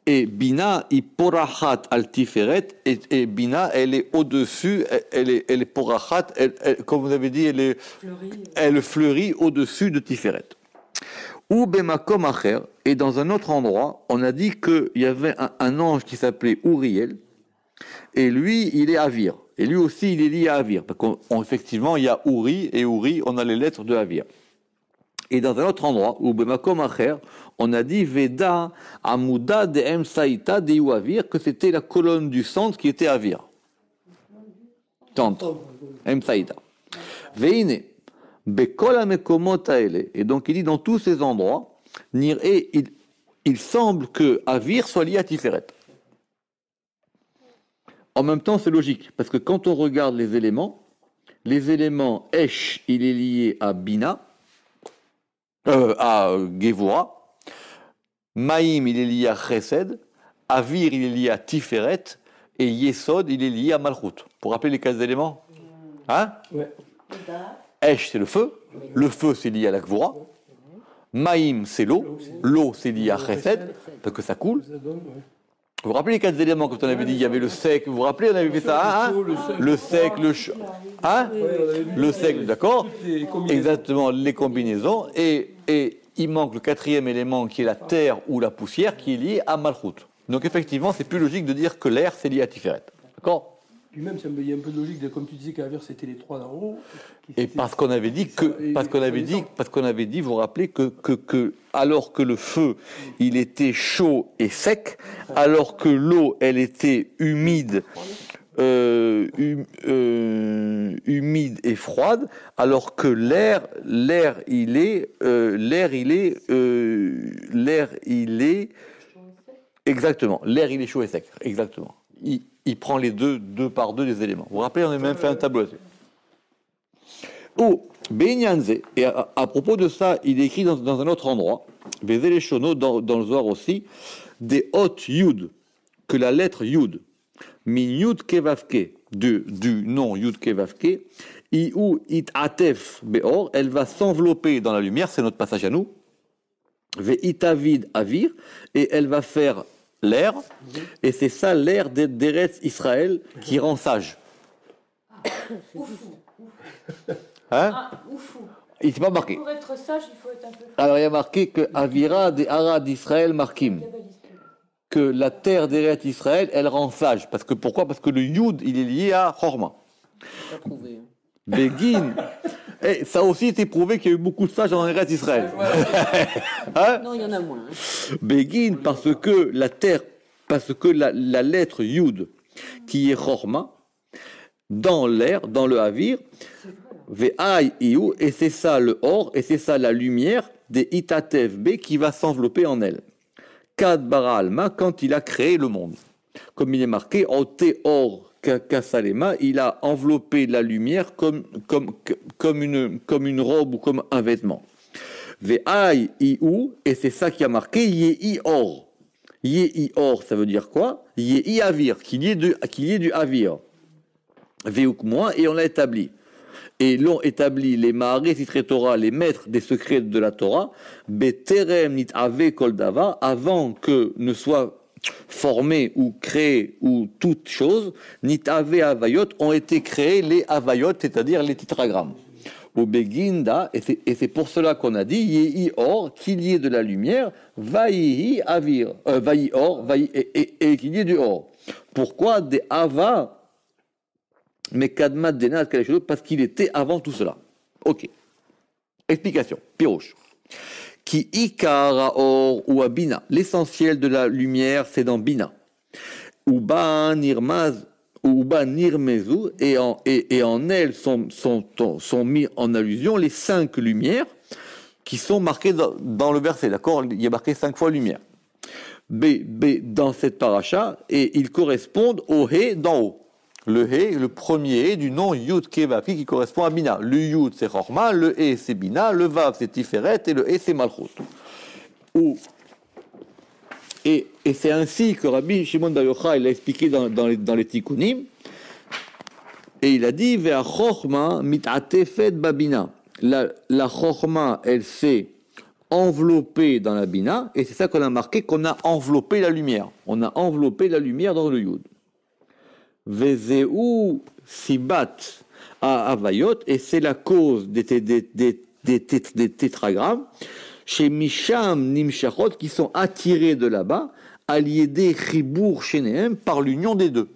et Bina, il porachat al Tiferet, et Bina, elle est au-dessus, elle est porachat, comme vous avez dit, elle fleurit au-dessus de Tiferet. Ou bemakom acher, et dans un autre endroit, on a dit qu'il y avait un ange qui s'appelait Uriel, et lui, il est Avir. Et lui aussi, il est lié à Avir. Parce qu'effectivement, il y a Uri, et Uri, on a les lettres de Avir. Et dans un autre endroit, où bemakom acher, on a dit Veda Amuda de Emsaïta de Avir, que c'était la colonne du centre qui était Avir. Centre. Emsaïta. Veine. Bekol Amekomot Aele. Et donc il dit dans tous ces endroits, il semble que Avir soit lié à Tiferet. En même temps, c'est logique, parce que quand on regarde les éléments Esh, il est lié à Bina, à Gevura, Maïm, il est lié à Chesed, Avir, il est lié à Tiferet, et Yesod, il est lié à Malchut. Pour rappeler les 4 éléments? Hein? Ouais. Esh, c'est le feu. Le feu, c'est lié à la Gevura. Maïm, c'est l'eau. L'eau, c'est lié à Chesed, parce que ça coule. Vous vous rappelez les 4 éléments quand on avait dit il y avait le sec, vous vous rappelez, on avait fait ça, hein? Le sec, le chaud, hein? Le sec, d'accord? Exactement, les combinaisons, et il manque le 4e élément qui est la terre ou la poussière qui est lié à Malchut. Donc effectivement, c'est plus logique de dire que l'air c'est lié à Tiferet, d'accord? Puis même, il y a un peu de logique, comme tu disais qu'Avir c'était les 3 d'en haut. Et parce qu'on avait dit vous vous rappelez que alors que le feu, il était chaud et sec, alors que l'eau, elle était humide, humide et froide, alors que l'air, il est exactement, l'air, il est chaud et sec, exactement. Il prend les deux par deux des éléments. Vous vous rappelez, on a même fait un tableau là-dessus. Ou, Benyanze, et à propos de ça, il est écrit dans un autre endroit, Vézé Shono, dans le Zohar aussi, des hot Yud, que la lettre Yud, min Yud Kevavke, du nom Yud Ke Vav Ke, Iou It Atef Beor, elle va s'envelopper dans la lumière, c'est notre passage à nous. Ve Itavid Avir, et elle va faire l'air, et c'est ça l'air d'Eretz Israël qui rend sage. Hein? Il s'est pas marqué. Pour être sage, il faut être un peu Alors il y a marqué que Avira de Ara d'Israël Markim, que la terre d'Eretz Israël, elle rend sage. Parce que pourquoi? Parce que le Yud, il est lié à Chorma. Pas trouvé. Begin. Et ça a aussi été prouvé qu'il y a eu beaucoup de sages en Eretz Israël. Hein? Non, il y en a moins. Begin, parce que la terre, parce que la lettre Yud, qui est Chorma, dans l'air, dans le Havir, Ve'ai Iou, et c'est ça le Or, et c'est ça la lumière des Itatev B qui va s'envelopper en elle. Kad bara alma, quand il a créé le monde. Comme il est marqué, en Or Kasalema, il a enveloppé la lumière comme une robe ou comme un vêtement. Ve'ai Iou, et c'est ça qui a marqué Yehi Or. Yehi Or, ça veut dire quoi? Yehi Avir, qu'il y ait du Avir. Ve'uk moi, et on l'a établi. Et l'ont établi les Maharé Sitre Torah, les maîtres des secrets de la Torah, Beterem nit ave kol davar, avant que ne soit formé ou créé ou toute chose, nit ave avayot, ont été créés les avayot, c'est-à-dire les tétragrammes. Au Beginda, et c'est pour cela qu'on a dit, Yehi or, qu'il y ait de la lumière, Vayihi avir, Vayi or, et qu'il y ait du or. Pourquoi des ava? Mais Kadmat Denat, parce qu'il était avant tout cela. Ok. Explication. Pirouche. Qui ikara or ou abina. L'essentiel de la lumière, c'est dans bina. Uba nirmaz, uba nirmezu, et en elle sont mis en allusion les 5 lumières qui sont marquées dans le verset. D'accord? Il y a marqué 5 fois lumière. Dans cette paracha, et ils correspondent au He d'en haut. Le He, le premier He du nom Yud Ke Vav Ke qui correspond à Bina. Le Yud c'est Chorma, le He c'est Bina, le Vav c'est Tiferet et le He c'est Malchut. Et c'est ainsi que Rabbi Shimon Bar Yochai l'a expliqué dans les Tikkunim. Et il a dit Ve'a Chorma mit'atefet babina. La Chorma, elle s'est enveloppée dans la Bina, et c'est ça qu'on a marqué, qu'on a enveloppé la lumière. On a enveloppé la lumière dans le Yud. Vezeu sibat à Avayot, et c'est la cause des tétragrammes, chez Misham Nimshachot, qui sont attirés de là-bas, aliédé Chibour Shenehem, par l'union des deux.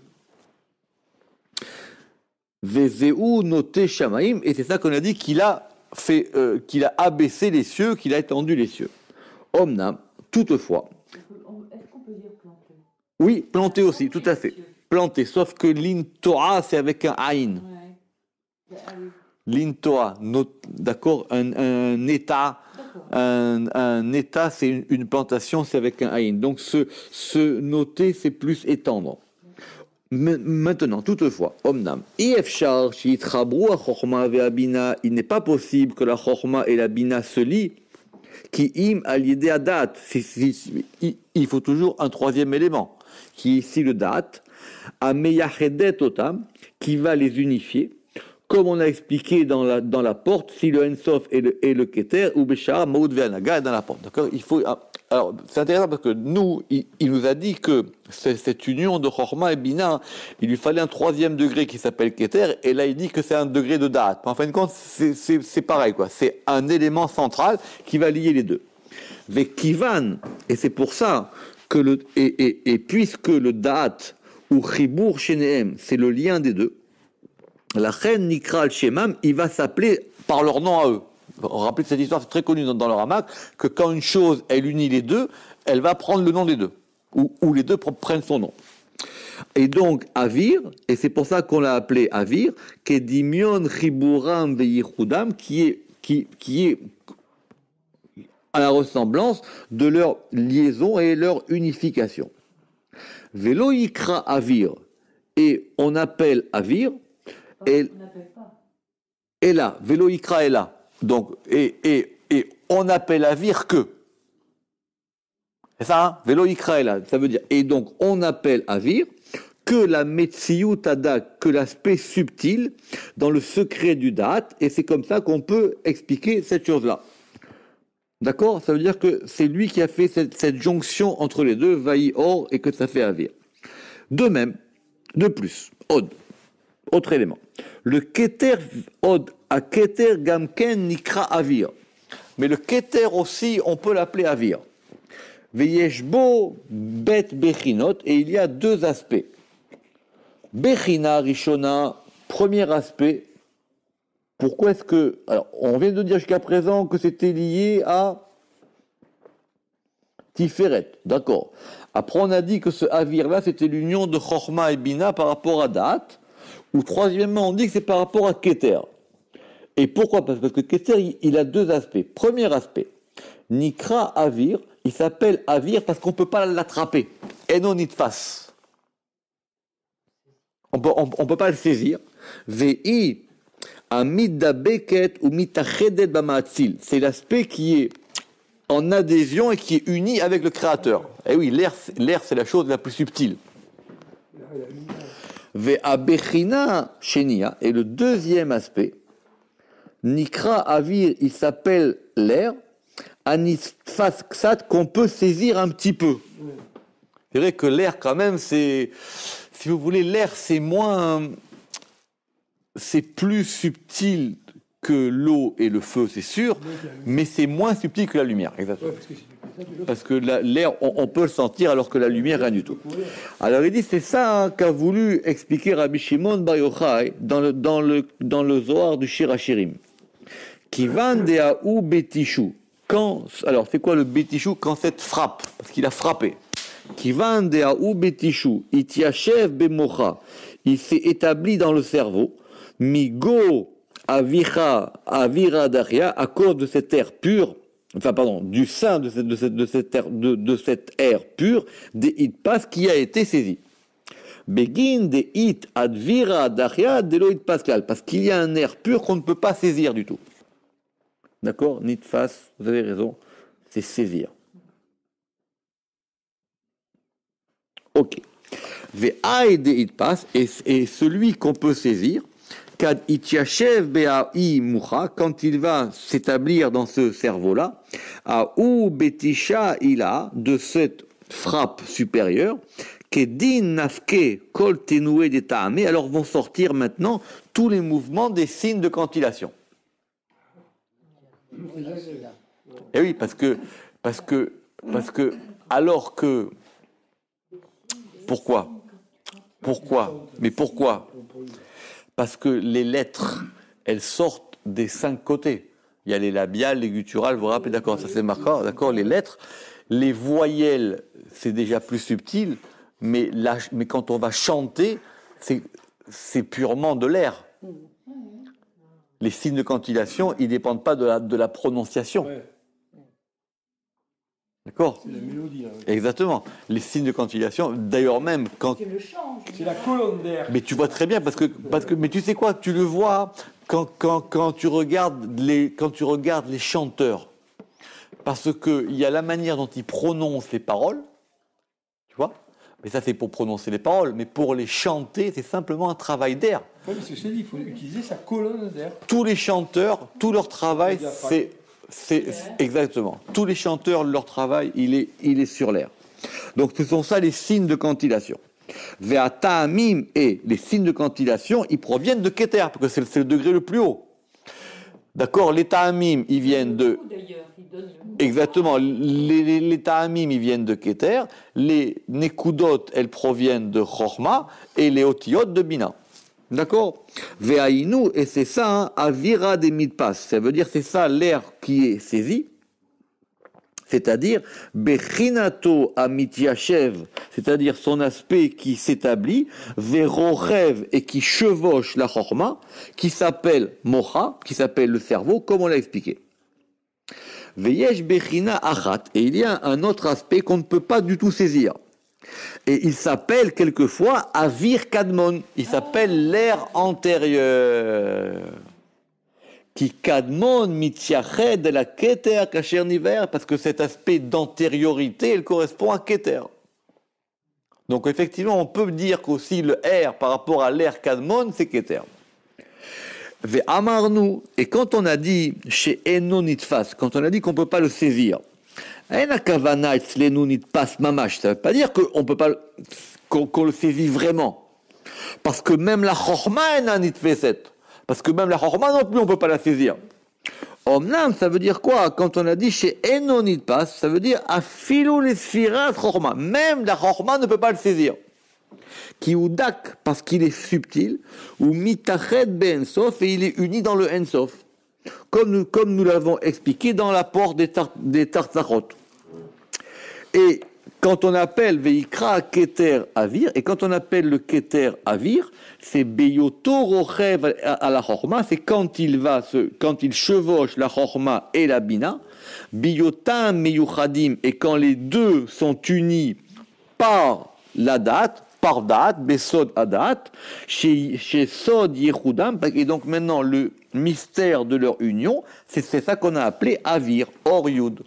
Vezeu noté Shamaim, et c'est ça qu'on a dit qu'il a fait, qu'il a abaissé les cieux, qu'il a étendu les cieux. Omnam, toutefois. Est-ce qu'on peut dire planter? Oui, planter aussi, tout à fait. Planter, sauf que l'intoa, c'est avec un aïn. Ouais. L'intoa, d'accord, un état, un état, c'est une plantation, c'est avec un aïn. Donc se noter, c'est plus étendre. Maintenant, toutefois, omnam, il n'est pas possible que la chorma et la bina se lient, qui im à l'idée à date. Il faut toujours un troisième élément, qui est ici le date, à meyachedet otam, qui va les unifier, comme on a expliqué dans la porte, si le ensof et le keter, ou beshara maoud ve'anaga est dans la porte. D'accord? Il faut. Alors, c'est intéressant parce que nous, il nous a dit que cette union de Chorma et Bina, il lui fallait un troisième degré qui s'appelle Keter, et là il dit que c'est un degré de Da'at. En fin de compte, c'est pareil, quoi. C'est un élément central qui va lier les deux. Vekivan, et c'est pour ça que et puisque le Da'at ou Chibour Shenehem, c'est le lien des deux, la reine Nikra al-Shemam, il va s'appeler par leur nom à eux. Rappelez que cette histoire, c'est très connu dans le Ramak, que quand une chose, elle unit les deux, elle va prendre le nom des deux, ou les deux prennent son nom. Et donc, Avir, et c'est pour ça qu'on l'a appelé Avir, Kedimion Chiburam Veyichudam, qui est à la ressemblance de leur liaison et leur unification. Velo Yikra Avir, et on appelle Avir, et là, Velo Yikra est là. Donc, et on appelle Avir que. C'est ça, hein? Velo Yikra est là. Ça veut dire, et donc, on appelle Avir que la Metziut Ada, que l'aspect subtil dans le secret du date, et c'est comme ça qu'on peut expliquer cette chose-là. D'accord? Ça veut dire que c'est lui qui a fait cette jonction entre les deux, Vaï Or, et que ça fait Avir. De même, de plus, Od, autre élément. Le Keter Od, à Keter Gamken Nikra Avir. Mais le Keter aussi, on peut l'appeler Avir. Veyeshbo Bet Bechinot, et il y a deux aspects. Bechina Rishona, premier aspect. Pourquoi est-ce que... Alors, on vient de dire jusqu'à présent que c'était lié à Tiferet, d'accord. Après, on a dit que ce Avir-là, c'était l'union de Chorma et Bina par rapport à Da'at. Ou troisièmement, on dit que c'est par rapport à Keter. Et pourquoi? Parce que Keter, il a deux aspects. Premier aspect, Nikra Avir, il s'appelle Avir parce qu'on ne peut pas l'attraper. Eno nitfas. On ne peut pas le saisir. Vei amida beket ou mitachedet bamaatzil. C'est l'aspect qui est en adhésion et qui est uni avec le Créateur. Et oui, l'air c'est la chose la plus subtile. Vei bechina shenia. Et le deuxième aspect, Nikra Avir, il s'appelle l'air, Anitfas Ksat, qu'on peut saisir un petit peu. C'est vrai que l'air, quand même, c'est. Si vous voulez, l'air, c'est moins. C'est plus subtil que l'eau et le feu, c'est sûr, mais c'est moins subtil que la lumière, exactement. Parce que l'air, on peut le sentir alors que la lumière, rien du tout. Alors il dit, c'est ça qu'a voulu expliquer Rabbi Shimon Bar Yochai dans le Zohar du Shir Hashirim. Kivan de'aou betishu. Alors c'est quoi le betishu? Quand cette frappe, parce qu'il a frappé. Kivan de'aou betishu, itiachev bemocha. Il s'est établi dans le cerveau. Migo avira daria, à cause de cet air pur, enfin pardon, du sein de cet air pur, des hitpas qui a été saisi. Begin des hit advira daria delo hit pascal, parce qu'il y a un air pur qu'on ne peut pas saisir du tout. D'accord? Nitfas, vous avez raison, c'est saisir. Ok. Ve'ai de hitpas, et celui qu'on peut saisir, Kad itiachev be'a'i mucha, quand il va s'établir dans ce cerveau-là, à ou betisha ila, de cette frappe supérieure, kedin nafke kol tenoué des ta'amé, alors vont sortir maintenant tous les mouvements des signes de cantillation. Et oui, parce que, alors que, pourquoi? Mais pourquoi? Parce que les lettres, elles sortent des 5 côtés. Il y a les labiales, les gutturales, vous vous rappelez, d'accord, ça c'est marquant, d'accord, les lettres, les voyelles, c'est déjà plus subtil, mais quand on va chanter, c'est purement de l'air. Les signes de cantillation, ils ne dépendent pas de la prononciation. Ouais. D'accord? C'est la mélodie. Là, oui. Exactement. Les signes de cantillation, d'ailleurs même quand... C'est le change. C'est la colonne d'air. Mais tu vois très bien, parce que mais tu sais quoi, tu le vois quand tu regardes les chanteurs. Parce qu'il y a la manière dont ils prononcent les paroles, tu vois? Mais ça, c'est pour prononcer les paroles. Mais pour les chanter, c'est simplement un travail d'air. Oui, mais c'est ce que je dis, il faut utiliser sa colonne d'air. Tous les chanteurs, tout leur travail, c'est exactement. Tous les chanteurs, leur travail, il est sur l'air. Donc, ce sont ça les signes de cantillation. Ve'ata'amim, et les signes de cantillation, ils proviennent de Keter, parce que c'est le degré le plus haut. D'accord, les ta'amim, ils viennent de... Exactement, les ta'amim, ils viennent de Keter, les nekudot, elles proviennent de Chorma, et les otiyot de Bina. D'accord? Ve'ainu, et c'est ça, hein, avira des midpas, ça veut dire c'est ça l'air qui est saisi, c'est-à-dire bechinato amitiachev, c'est-à-dire son aspect qui s'établit, verorev, et qui chevauche la chorma, qui s'appelle mocha, qui s'appelle le cerveau, comme on l'a expliqué. Veyesh bechina achat, et il y a un autre aspect qu'on ne peut pas du tout saisir. Et il s'appelle quelquefois Avir Kadmon. Il s'appelle l'air antérieur. Qui Kadmon mitziached de la Keter Kacher Niver, parce que cet aspect d'antériorité, il correspond à Keter. Donc effectivement, on peut dire qu'aussi le R par rapport à l'air Kadmon, c'est Keter. Ve Amarnu, et quand on a dit chez Eno Nitfas, quand on a dit qu'on ne peut pas le saisir, Ena Kavana Etzlenu Nitpas Mamash, ça ne veut pas dire qu'on peut pas qu'on le saisit vraiment. Parce que même la Chorma est un Nitveset. Parce que même la Chorma non plus, on ne peut pas la saisir. Omnam, ça veut dire quoi? Quand on a dit chez Eno Nitpas, ça veut dire Afilu les Sfirat Chorma. Même la Chorma ne peut pas le saisir. Qui ou dak, parce qu'il est subtil, ou mitachet ben ensof, et il est uni dans le ensof. Comme nous l'avons expliqué dans l'apport des Tartzachot. Et quand on appelle Veikra Keter Avir, et quand on appelle le Keter Avir, c'est Beyoto Rochev à la Chorma, c'est quand il chevauche la Chorma et la Bina, Biyotam Meyuchadim, et quand les deux sont unis par la date, par date, Besod Adat, chez Sod Yechudam, et donc maintenant le mystère de leur union, c'est ça qu'on a appelé Avir, Or Yud.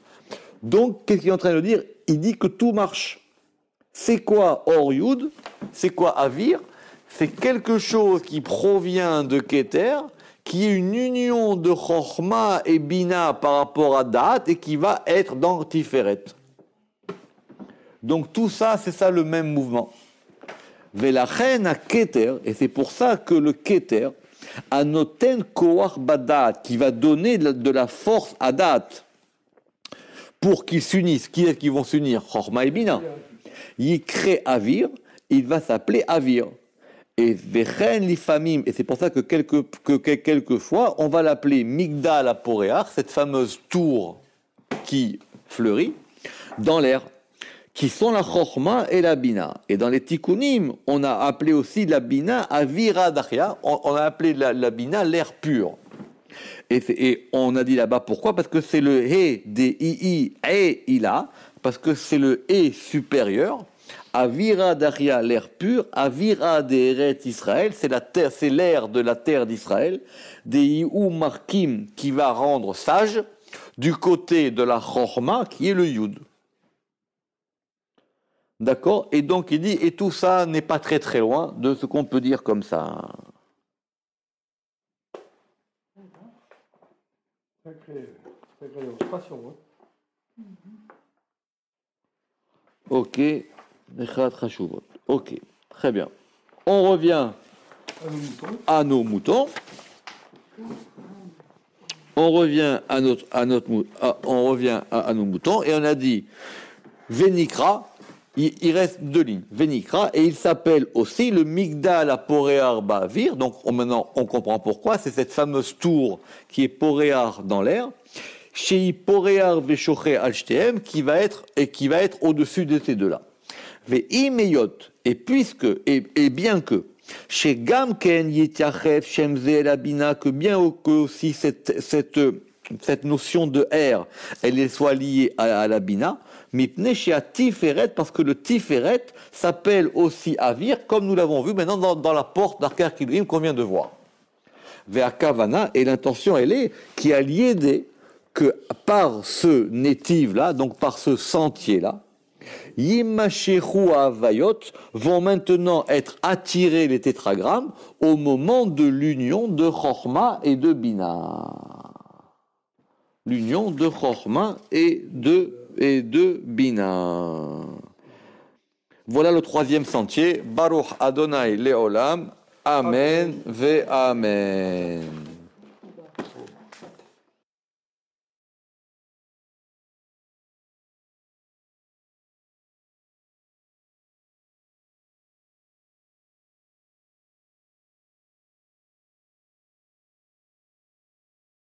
Donc, qu'est-ce qu'il est en train de dire? Il dit que tout marche. C'est quoi Or Yud? C'est quoi Avir? C'est quelque chose qui provient de Keter, qui est une union de Chochma et Bina par rapport à Dat, et qui va être dans Tiferet. Donc tout ça, c'est ça le même mouvement. Velachen a Keter, et c'est pour ça que le Keter a noten koach badat, qui va donner de la force à Dat pour qu'ils s'unissent. Qui est-ce qu'ils vont s'unir? Chorma et Bina. Yikre Avir, il va s'appeler Avir. Et Vechen Lifamim, et c'est pour ça que quelquefois on va l'appeler Migdal Aporeach, cette fameuse tour qui fleurit dans l'air, qui sont la Chochma et la Bina. Et dans les Tikkunim, on a appelé aussi la Bina Avira Dachia, on a appelé la Bina l'air pur. Et on a dit là-bas pourquoi? Parce que c'est le He des II et Ila, parce que c'est le He supérieur. Avira Dachia, l'air pur. Avira Deret Israël, c'est la terre, c'est l'air de la terre d'Israël. Des Iou Markim, qui va rendre sage, du côté de la Chochma, qui est le Yud. D'accord? Et donc il dit, et tout ça n'est pas très très loin de ce qu'on peut dire comme ça. Sacrée illustration, hein. Ok. Ok, très bien. On revient à nos moutons. On revient à nos moutons et on a dit Vénikra. Il reste deux lignes, Vénikra, et il s'appelle aussi le Migdal à Poréar Ba'avir. Donc maintenant on comprend pourquoi, c'est cette fameuse tour qui est Poréar dans l'air, chez Poréar Veshoché Alshteem, qui va être au-dessus de ces deux-là. Ve'imeyot, et puisque, et bien que, chez Gamken Yetiachef Shemze la Bina, que bien que aussi cette notion de R, elle soit liée à la Bina, Mipne chez Tiferet, parce que le Tiferet s'appelle aussi Avir, comme nous l'avons vu maintenant dans la porte d'Arkar Kidrim qu'on vient de voir. Ve'akavana, et l'intention elle est qui a lié que par ce nétive-là, donc par ce sentier-là, Yimashechu Avayot vont maintenant être attirés les tétragrammes au moment de l'union de Chochma et de Bina. L'union de Chochma et de Bina. Voilà le troisième sentier. Baruch Adonai Leolam. Amen ve Amen.